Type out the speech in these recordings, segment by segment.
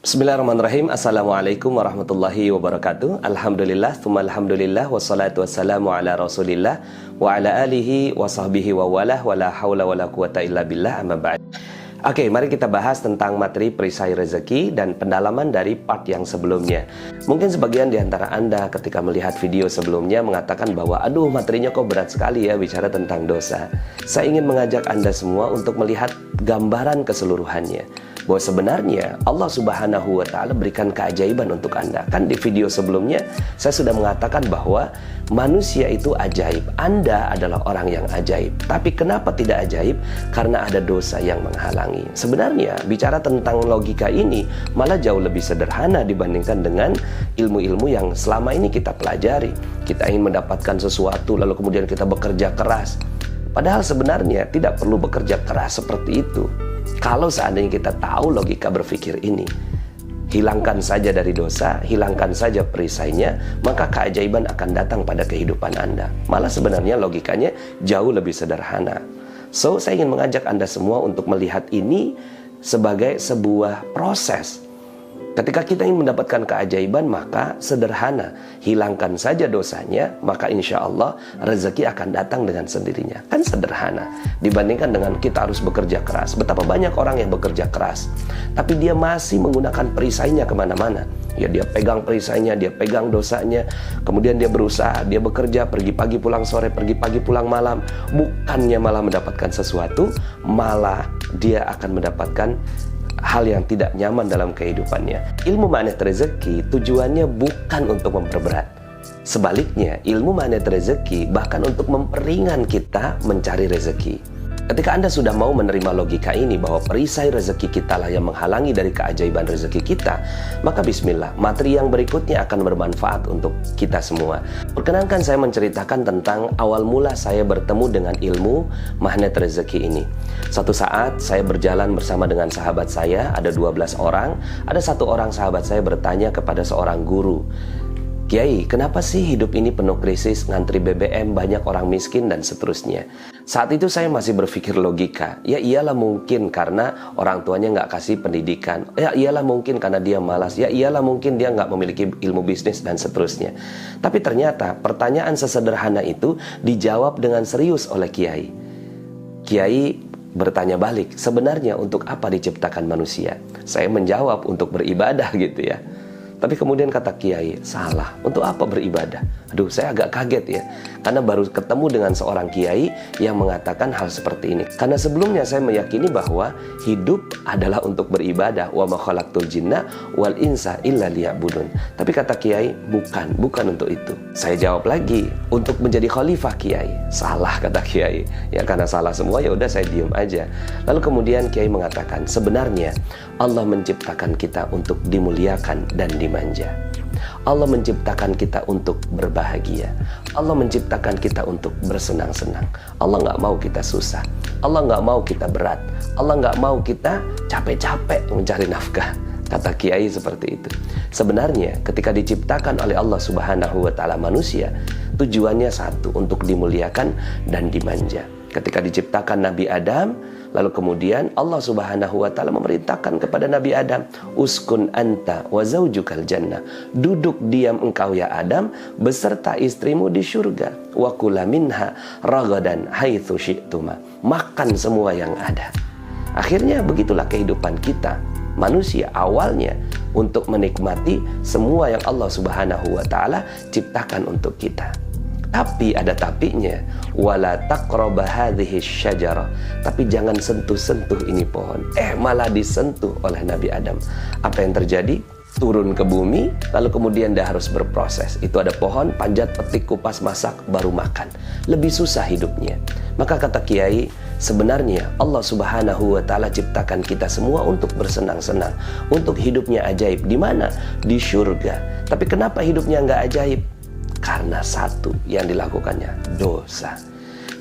Bismillahirrahmanirrahim. Assalamualaikum warahmatullahi wabarakatuh. Alhamdulillah, tsumma alhamdulillah, wassalatu wassalamu ala rasulillah wa ala alihi wa sahbihi wa walah wa la hawla wa la quwata illa billah, amma ba'd. Oke, mari kita bahas tentang materi perisai rezeki dan pendalaman dari part yang sebelumnya. Mungkin sebagian di antara Anda ketika melihat video sebelumnya mengatakan bahwa aduh, materinya kok berat sekali ya bicara tentang dosa. Saya ingin mengajak Anda semua untuk melihat gambaran keseluruhannya, bahwa sebenarnya Allah Subhanahu wa Ta'ala berikan keajaiban untuk Anda. Kan di video sebelumnya saya sudah mengatakan bahwa manusia itu ajaib. Anda adalah orang yang ajaib. Tapi kenapa tidak ajaib? Karena ada dosa yang menghalangi. Sebenarnya bicara tentang logika ini malah jauh lebih sederhana dibandingkan dengan ilmu-ilmu yang selama ini kita pelajari. Kita ingin mendapatkan sesuatu lalu kemudian kita bekerja keras. Padahal sebenarnya tidak perlu bekerja keras seperti itu. Kalau seandainya kita tahu logika berpikir ini, hilangkan saja dari dosa, hilangkan saja perisainya, maka keajaiban akan datang pada kehidupan Anda. Malah sebenarnya logikanya jauh lebih sederhana. So, saya ingin mengajak Anda semua untuk melihat ini sebagai sebuah proses. Ketika kita ingin mendapatkan keajaiban, maka sederhana. Hilangkan saja dosanya, maka insya Allah rezeki akan datang dengan sendirinya. Kan sederhana. Dibandingkan dengan kita harus bekerja keras. Betapa banyak orang yang bekerja keras, tapi dia masih menggunakan perisainya kemana-mana. Ya, dia pegang perisainya, dia pegang dosanya. Kemudian dia berusaha, dia bekerja, pergi pagi pulang sore, pergi pagi pulang malam. Bukannya malah mendapatkan sesuatu, malah dia akan mendapatkan hal yang tidak nyaman dalam kehidupannya. Ilmu magnet rezeki tujuannya bukan untuk memperberat. Sebaliknya, ilmu magnet rezeki bahkan untuk memperingan kita mencari rezeki. Ketika Anda sudah mau menerima logika ini bahwa perisai rezeki kita lah yang menghalangi dari keajaiban rezeki kita, maka bismillah, materi yang berikutnya akan bermanfaat untuk kita semua. Perkenankan saya menceritakan tentang awal mula saya bertemu dengan ilmu magnet rezeki ini. Satu saat saya berjalan bersama dengan sahabat saya, ada 12 orang. Ada satu orang sahabat saya bertanya kepada seorang guru, "Kiai, kenapa sih hidup ini penuh krisis, ngantri BBM, banyak orang miskin dan seterusnya?" Saat itu saya masih berpikir logika. Ya iyalah mungkin karena orang tuanya nggak kasih pendidikan. Ya iyalah mungkin karena dia malas. Ya iyalah mungkin dia nggak memiliki ilmu bisnis dan seterusnya. Tapi ternyata pertanyaan sesederhana itu dijawab dengan serius oleh Kiai. Kiai bertanya balik, sebenarnya untuk apa diciptakan manusia? Saya menjawab untuk beribadah gitu ya. Tapi kemudian kata Kiai, salah. Untuk apa beribadah? Aduh, saya agak kaget ya. Karena baru ketemu dengan seorang Kiai yang mengatakan hal seperti ini. Karena sebelumnya saya meyakini bahwa hidup adalah untuk beribadah. Wa ma khalaqtul jinna wal insa illa liya'budun. Tapi kata Kiai, bukan untuk itu. Saya jawab lagi, untuk menjadi khalifah Kiai. Salah kata Kiai. Ya karena salah semua ya udah saya diam aja. Lalu kemudian Kiai mengatakan, sebenarnya Allah menciptakan kita untuk dimuliakan dan dimanja. Allah menciptakan kita untuk berbahagia. Allah menciptakan kita untuk bersenang-senang. Allah nggak mau kita susah. Allah nggak mau kita berat. Allah nggak mau kita capek-capek mencari nafkah. Kata Kiai seperti itu. Sebenarnya ketika diciptakan oleh Allah Subhanahu wa Ta'ala manusia, tujuannya satu, untuk dimuliakan dan dimanja. Ketika diciptakan Nabi Adam, lalu kemudian Allah Subhanahu wa Ta'ala memerintahkan kepada Nabi Adam, uskun anta wa zaujukal jannah. Duduk diam engkau ya Adam beserta istrimu di syurga. Wa kula minha ragadan haitsu syi'tuma. Makan semua yang ada. Akhirnya begitulah kehidupan kita. Manusia awalnya untuk menikmati semua yang Allah Subhanahu wa Ta'ala ciptakan untuk kita. Tapi ada tapinya, wala taqraba hadhihi syajarah. Tapi jangan sentuh-sentuh ini pohon. Malah disentuh oleh Nabi Adam. Apa yang terjadi? Turun ke bumi, lalu kemudian dia harus berproses. Itu ada pohon, panjat, petik, kupas, masak, baru makan. Lebih susah hidupnya. Maka kata Kiai, sebenarnya Allah Subhanahu wa Ta'ala ciptakan kita semua untuk bersenang-senang, untuk hidupnya ajaib. Di mana? Di syurga. Tapi kenapa hidupnya nggak ajaib? Karena satu yang dilakukannya, dosa.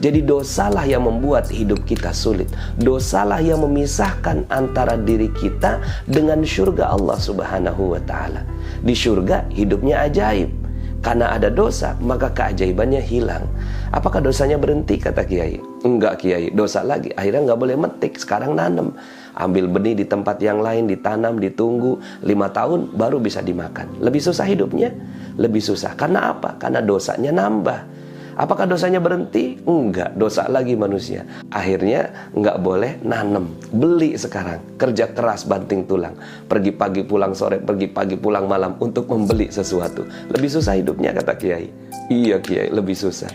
Jadi dosalah yang membuat hidup kita sulit. Dosalah yang memisahkan antara diri kita dengan syurga Allah Subhanahu wa Ta'ala. Di syurga hidupnya ajaib. Karena ada dosa, maka keajaibannya hilang. Apakah dosanya berhenti? Kata Kiai. Enggak Kiai, dosa lagi. Akhirnya nggak boleh metik, sekarang nanem. ambil benih di tempat yang lain, ditanam, ditunggu 5 tahun baru bisa dimakan. Lebih susah hidupnya? Lebih susah. Karena apa? Karena dosanya nambah. Apakah dosanya berhenti? Enggak, dosa lagi manusia. Akhirnya nggak boleh nanem, beli sekarang. Kerja keras banting tulang. Pergi pagi pulang sore, pergi pagi pulang malam untuk membeli sesuatu. Lebih susah hidupnya kata Kiai. Iya Kiai, lebih susah.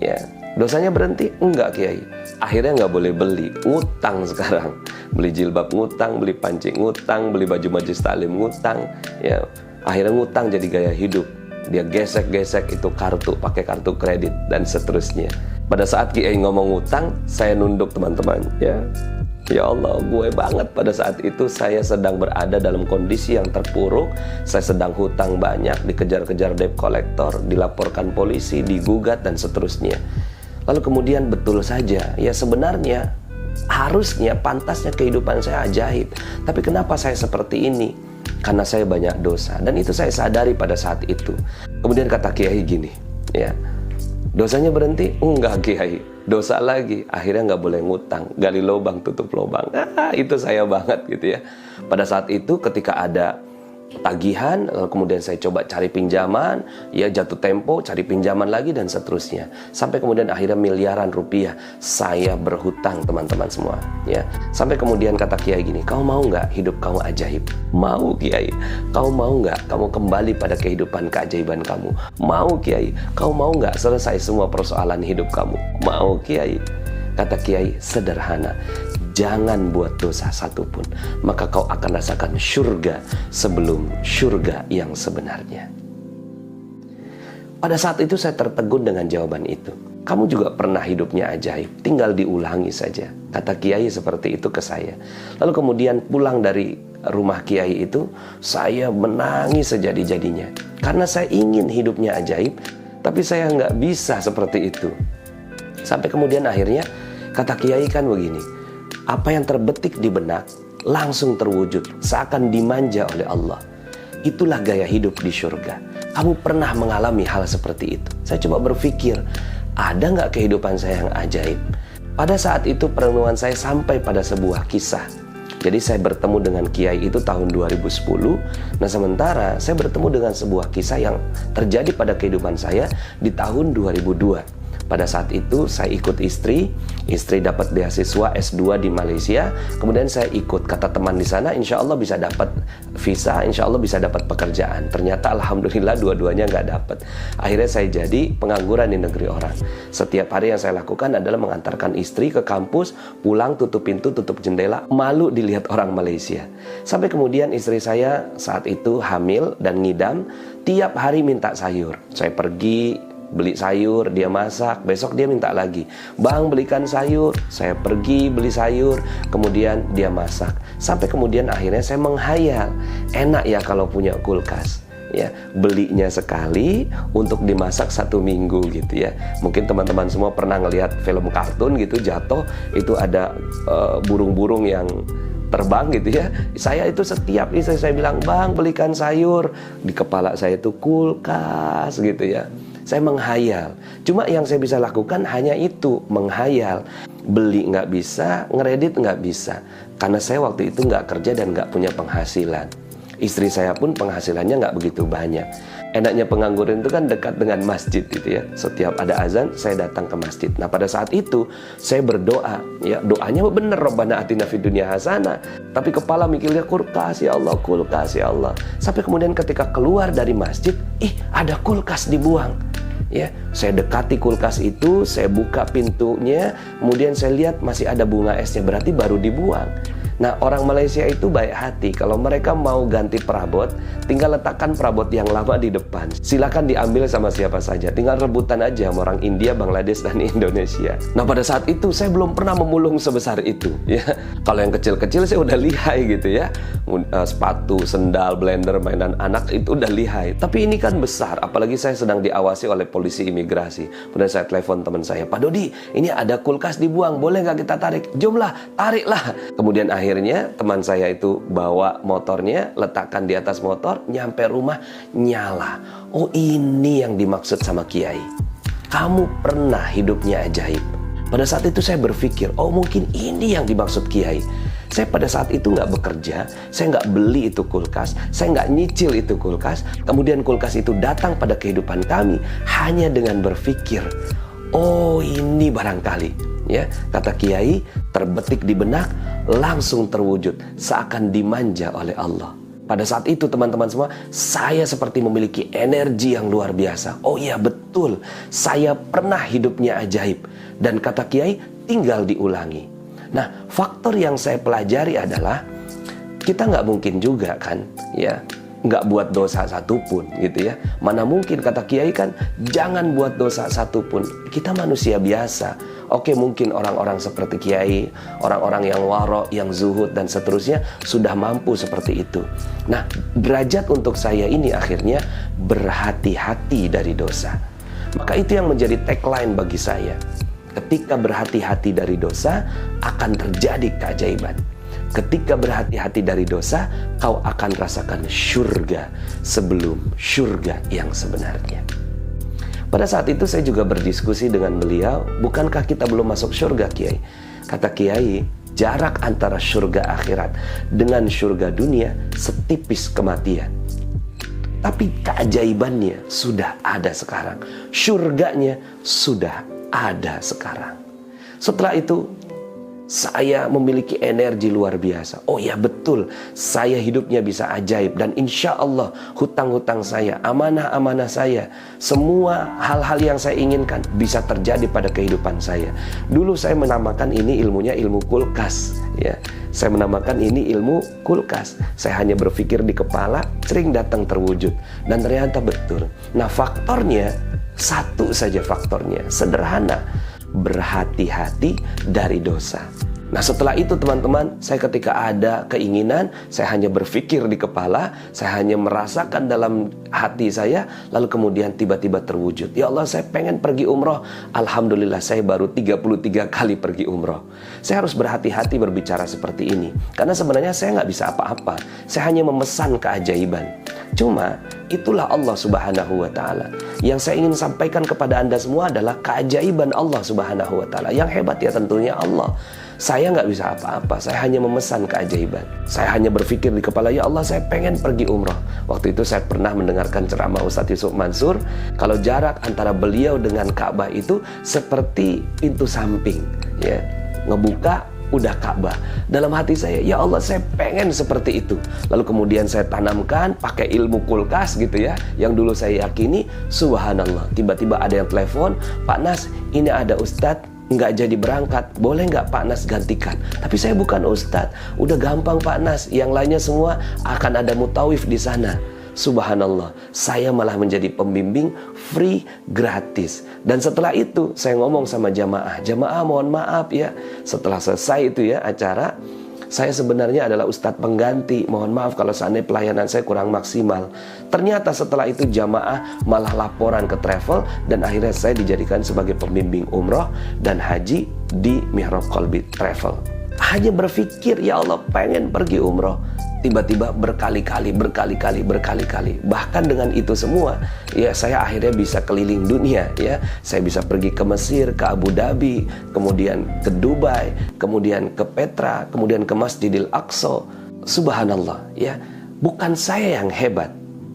Ya, dosanya berhenti? Enggak Kiai. Akhirnya nggak boleh beli, ngutang sekarang. Beli jilbab ngutang, beli panci ngutang, beli baju majelis taklim ngutang. Ya, akhirnya ngutang jadi gaya hidup. Dia gesek-gesek itu kartu, pakai kartu kredit dan seterusnya. Pada saat Kiai ngomong utang, saya nunduk teman-teman. Ya Allah, gue banget pada saat itu saya sedang berada dalam kondisi yang terpuruk. Saya sedang hutang banyak, dikejar-kejar debt collector, dilaporkan polisi, digugat dan seterusnya. Lalu kemudian betul saja, ya sebenarnya harusnya pantasnya kehidupan saya ajaib. Tapi kenapa saya seperti ini? Karena saya banyak dosa, dan itu saya sadari pada saat itu. Kemudian kata Kiai gini, ya, dosanya berhenti? Enggak Kiai, dosa lagi. Akhirnya nggak boleh ngutang, gali lubang tutup lubang. Itu saya banget gitu ya. Pada saat itu ketika ada tagihan, kemudian saya coba cari pinjaman, ya jatuh tempo, cari pinjaman lagi dan seterusnya. Sampai kemudian akhirnya miliaran rupiah saya berhutang teman-teman semua. Ya, sampai kemudian kata Kiai gini, kau mau nggak hidup kamu ajaib? Mau Kiai. Kau mau nggak kamu kembali pada kehidupan keajaiban kamu? Mau Kiai. Kau mau nggak selesai semua persoalan hidup kamu? Mau Kiai. Kata Kiai, sederhana. Jangan buat dosa satupun, maka kau akan rasakan syurga sebelum syurga yang sebenarnya. Pada saat itu saya tertegun dengan jawaban itu. Kamu juga pernah hidupnya ajaib, tinggal diulangi saja. Kata Kiai seperti itu ke saya. Lalu kemudian pulang dari rumah Kiai itu, saya menangis sejadi-jadinya. Karena saya ingin hidupnya ajaib, tapi saya nggak bisa seperti itu. Sampai kemudian akhirnya, kata Kiai kan begini, apa yang terbetik di benak langsung terwujud, seakan dimanja oleh Allah. Itulah gaya hidup di surga. Kamu pernah mengalami hal seperti itu? Saya coba berpikir, ada nggak kehidupan saya yang ajaib? Pada saat itu perenungan saya sampai pada sebuah kisah. Jadi saya bertemu dengan Kiai itu tahun 2010. Nah sementara saya bertemu dengan sebuah kisah yang terjadi pada kehidupan saya di tahun 2002. Pada saat itu saya ikut istri dapat beasiswa S2 di Malaysia. Kemudian saya ikut, kata teman di sana, insya Allah bisa dapat visa, insya Allah bisa dapat pekerjaan. Ternyata alhamdulillah dua-duanya nggak dapat. Akhirnya saya jadi pengangguran di negeri orang. Setiap hari yang saya lakukan adalah mengantarkan istri ke kampus, pulang tutup pintu, tutup jendela, malu dilihat orang Malaysia. Sampai kemudian istri saya saat itu hamil dan ngidam, tiap hari minta sayur. Saya pergi beli sayur, dia masak, besok dia minta lagi, bang belikan sayur, saya pergi beli sayur, kemudian dia masak. Sampai kemudian akhirnya saya menghayal, enak ya kalau punya kulkas, ya belinya sekali untuk dimasak 1 minggu gitu ya. Mungkin teman-teman semua pernah ngelihat film kartun gitu, jatuh itu ada burung-burung yang terbang gitu ya. Saya itu setiap istri saya bilang, bang belikan sayur, di kepala saya itu kulkas gitu ya. Saya menghayal. Cuma yang saya bisa lakukan hanya itu, menghayal. Beli nggak bisa, ngeredit nggak bisa. Karena saya waktu itu nggak kerja dan nggak punya penghasilan. Istri saya pun penghasilannya nggak begitu banyak. Enaknya pengangguran itu kan dekat dengan masjid gitu ya. Setiap ada azan, saya datang ke masjid. Nah pada saat itu, saya berdoa. Ya doanya bener, Rabbana atina fid dunya hasanah. Tapi kepala mikirnya kulkas ya Allah, kulkas ya Allah. Sampai kemudian ketika keluar dari masjid, ada kulkas dibuang. Ya, saya dekati kulkas itu, saya buka pintunya, kemudian saya lihat masih ada bunga esnya, berarti baru dibuang. Nah, orang Malaysia itu baik hati. Kalau mereka mau ganti perabot, tinggal letakkan perabot yang lama di depan. Silakan diambil sama siapa saja. Tinggal rebutan aja sama orang India, Bangladesh, dan Indonesia. Nah, pada saat itu saya belum pernah memulung sebesar itu. Ya, kalau yang kecil-kecil saya udah lihai gitu ya. Sepatu, sendal, blender, mainan anak itu udah lihai. Tapi ini kan besar. Apalagi saya sedang diawasi oleh polisi imigrasi. Kemudian saya telepon teman saya, Pak Dodi, ini ada kulkas dibuang, boleh nggak kita tarik? Jomlah, tariklah. Kemudian akhirnya teman saya itu bawa motornya, letakkan di atas motor, nyampe rumah, nyala. Oh ini yang dimaksud sama Kiai. Kamu pernah hidupnya ajaib. Pada saat itu saya berpikir, oh mungkin ini yang dimaksud Kiai. Saya pada saat itu nggak bekerja, saya nggak beli itu kulkas, saya nggak nyicil itu kulkas. Kemudian kulkas itu datang pada kehidupan kami hanya dengan berpikir, oh ini barangkali, ya kata Kiai, terbetik di benak, langsung terwujud, seakan dimanja oleh Allah. Pada saat itu teman-teman semua, saya seperti memiliki energi yang luar biasa. Oh iya betul, saya pernah hidupnya ajaib. Dan kata Kiai, tinggal diulangi. Nah, faktor yang saya pelajari adalah, kita nggak mungkin juga kan, ya, nggak buat dosa satupun gitu ya. Mana mungkin, kata Kiai kan, jangan buat dosa satupun. Kita manusia biasa. Oke, mungkin orang-orang seperti Kiai, orang-orang yang waro, yang zuhud dan seterusnya sudah mampu seperti itu. Nah, derajat untuk saya ini akhirnya berhati-hati dari dosa. Maka itu yang menjadi tagline bagi saya. Ketika berhati-hati dari dosa, akan terjadi keajaiban. Ketika berhati-hati dari dosa, kau akan rasakan syurga sebelum syurga yang sebenarnya. Pada saat itu saya juga berdiskusi dengan beliau, bukankah kita belum masuk syurga, Kiai? Kata Kiai, jarak antara syurga akhirat dengan syurga dunia setipis kematian. Tapi keajaibannya sudah ada sekarang. Syurganya sudah ada sekarang. Setelah itu, saya memiliki energi luar biasa. Oh ya betul, saya hidupnya bisa ajaib. Dan insya Allah hutang-hutang saya, amanah-amanah saya, semua hal-hal yang saya inginkan bisa terjadi pada kehidupan saya. Dulu saya menamakan ini ilmunya ilmu kulkas, ya. Saya menamakan ini ilmu kulkas. Saya hanya berpikir di kepala, sering datang terwujud. Dan ternyata betul. Nah, faktornya satu saja, faktornya sederhana. Berhati-hati dari dosa. Nah, setelah itu teman-teman, saya ketika ada keinginan, saya hanya berpikir di kepala, saya hanya merasakan dalam hati saya, lalu kemudian tiba-tiba terwujud. Ya Allah, saya pengen pergi umroh. Alhamdulillah, saya baru 33 kali pergi umroh. Saya harus berhati-hati berbicara seperti ini, karena sebenarnya saya nggak bisa apa-apa. Saya hanya memesan keajaiban. Cuma itulah Allah Subhanahu wa Ta'ala. Yang saya ingin sampaikan kepada Anda semua adalah keajaiban Allah Subhanahu wa Ta'ala. Yang hebat ya tentunya Allah. Saya nggak bisa apa-apa, saya hanya memesan keajaiban. Saya hanya berpikir di kepala, ya Allah, saya pengen pergi umroh. Waktu itu saya pernah mendengarkan ceramah Ustadz Yusuf Mansur, kalau jarak antara beliau dengan Ka'bah itu seperti pintu samping, ya, ngebuka udah Ka'bah. Dalam hati saya, ya Allah, saya pengen seperti itu. Lalu kemudian saya tanamkan pakai ilmu kulkas gitu ya, yang dulu saya yakini. Subhanallah, tiba-tiba ada yang telepon, Pak Nas, ini ada Ustadz nggak jadi berangkat, boleh nggak Pak Nas gantikan? Tapi saya bukan Ustadz, udah gampang Pak Nas, yang lainnya semua akan ada mutawif di sana. Subhanallah, saya malah menjadi pembimbing free, gratis. Dan setelah itu saya ngomong sama jamaah, jamaah mohon maaf ya, setelah selesai itu ya acara, saya sebenarnya adalah ustadz pengganti, mohon maaf kalau seandainya pelayanan saya kurang maksimal. Ternyata setelah itu jamaah malah laporan ke travel, dan akhirnya saya dijadikan sebagai pembimbing umroh dan haji di Mihrab Qalbi Travel. Hanya berpikir, ya Allah pengen pergi umroh, tiba-tiba berkali-kali. Bahkan dengan itu semua, ya saya akhirnya bisa keliling dunia, ya. Saya bisa pergi ke Mesir, ke Abu Dhabi, kemudian ke Dubai, kemudian ke Petra, kemudian ke Masjidil Aqsa. Subhanallah, ya. Bukan saya yang hebat,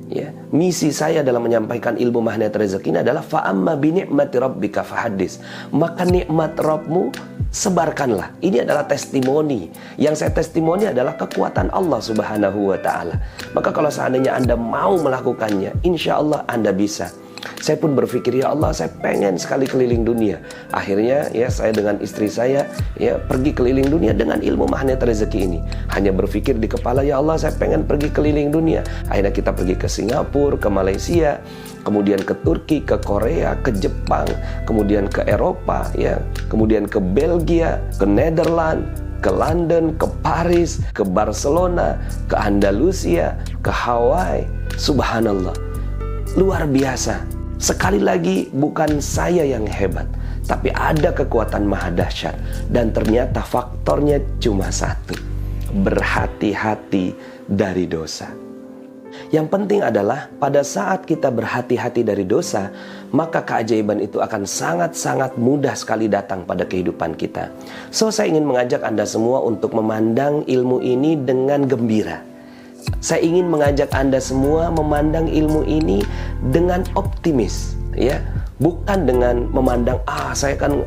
ya. Misi saya dalam menyampaikan ilmu magnet rezeki ini adalah fa'amma bi ni'mati rabbika fahaddits. Maka nikmat Rabbmu sebarkanlah. Ini adalah testimoni. Yang saya testimoni adalah kekuatan Allah Subhanahu wa Ta'ala. Maka kalau seandainya Anda mau melakukannya, insya Allah Anda bisa. Saya pun berpikir, ya Allah, saya pengen sekali keliling dunia. Akhirnya ya saya dengan istri saya ya pergi keliling dunia dengan ilmu magnet rezeki ini. Hanya berpikir di kepala, ya Allah, saya pengen pergi keliling dunia. Akhirnya kita pergi ke Singapura, ke Malaysia, kemudian ke Turki, ke Korea, ke Jepang, kemudian ke Eropa, ya, kemudian ke Belgia, ke Nederland, ke London, ke Paris, ke Barcelona, ke Andalusia, ke Hawaii. Subhanallah, luar biasa. Sekali lagi, bukan saya yang hebat, tapi ada kekuatan maha dahsyat. Dan ternyata faktornya cuma satu: berhati-hati dari dosa. Yang penting adalah pada saat kita berhati-hati dari dosa, maka keajaiban itu akan sangat-sangat mudah sekali datang pada kehidupan kita. So, saya ingin mengajak Anda semua untuk memandang ilmu ini dengan gembira. Saya ingin mengajak Anda semua memandang ilmu ini dengan optimis, ya. Bukan dengan memandang, saya kan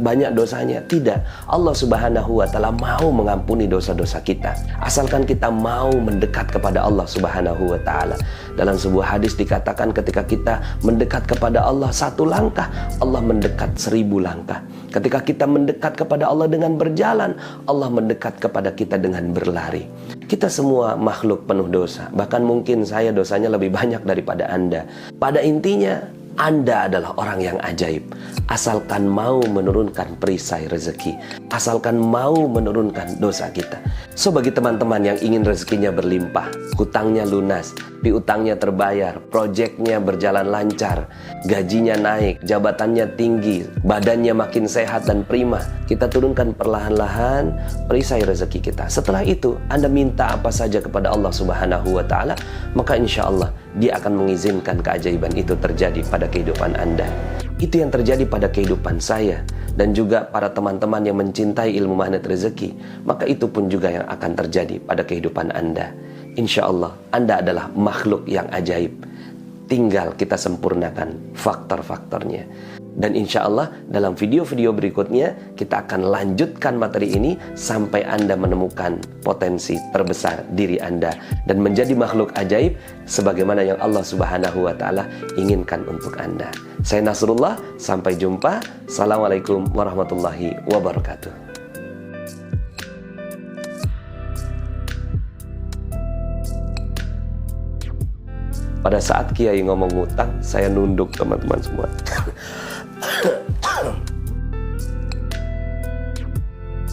banyak dosanya. Tidak. Allah Subhanahu wa Ta'ala mau mengampuni dosa-dosa kita. Asalkan kita mau mendekat kepada Allah Subhanahu wa Ta'ala. Dalam sebuah hadis dikatakan ketika kita mendekat kepada Allah 1 langkah, Allah mendekat 1000 langkah. Ketika kita mendekat kepada Allah dengan berjalan, Allah mendekat kepada kita dengan berlari. Kita semua makhluk penuh dosa. Bahkan mungkin saya dosanya lebih banyak daripada Anda. Pada intinya, Anda adalah orang yang ajaib. Asalkan mau menurunkan perisai rezeki, asalkan mau menurunkan dosa kita. So, bagi teman-teman yang ingin rezekinya berlimpah, hutangnya lunas, piutangnya terbayar, proyeknya berjalan lancar, gajinya naik, jabatannya tinggi, badannya makin sehat dan prima, kita turunkan perlahan-lahan perisai rezeki kita. Setelah itu, Anda minta apa saja kepada Allah Subhanahu wa Ta'ala, maka insya Allah Dia akan mengizinkan keajaiban itu terjadi pada kehidupan Anda. Itu yang terjadi pada kehidupan saya dan juga para teman-teman yang mencintai ilmu magnet rezeki. Maka itu pun juga yang akan terjadi pada kehidupan Anda. Insya Allah Anda adalah makhluk yang ajaib. Tinggal kita sempurnakan faktor-faktornya. Dan insya Allah dalam video-video berikutnya kita akan lanjutkan materi ini sampai Anda menemukan potensi terbesar diri Anda dan menjadi makhluk ajaib sebagaimana yang Allah Subhanahu wa Ta'ala inginkan untuk Anda. Saya Nasrullah, sampai jumpa. Assalamualaikum warahmatullahi wabarakatuh. Pada saat Kiai ngomong ngutang, saya nunduk teman-teman semua.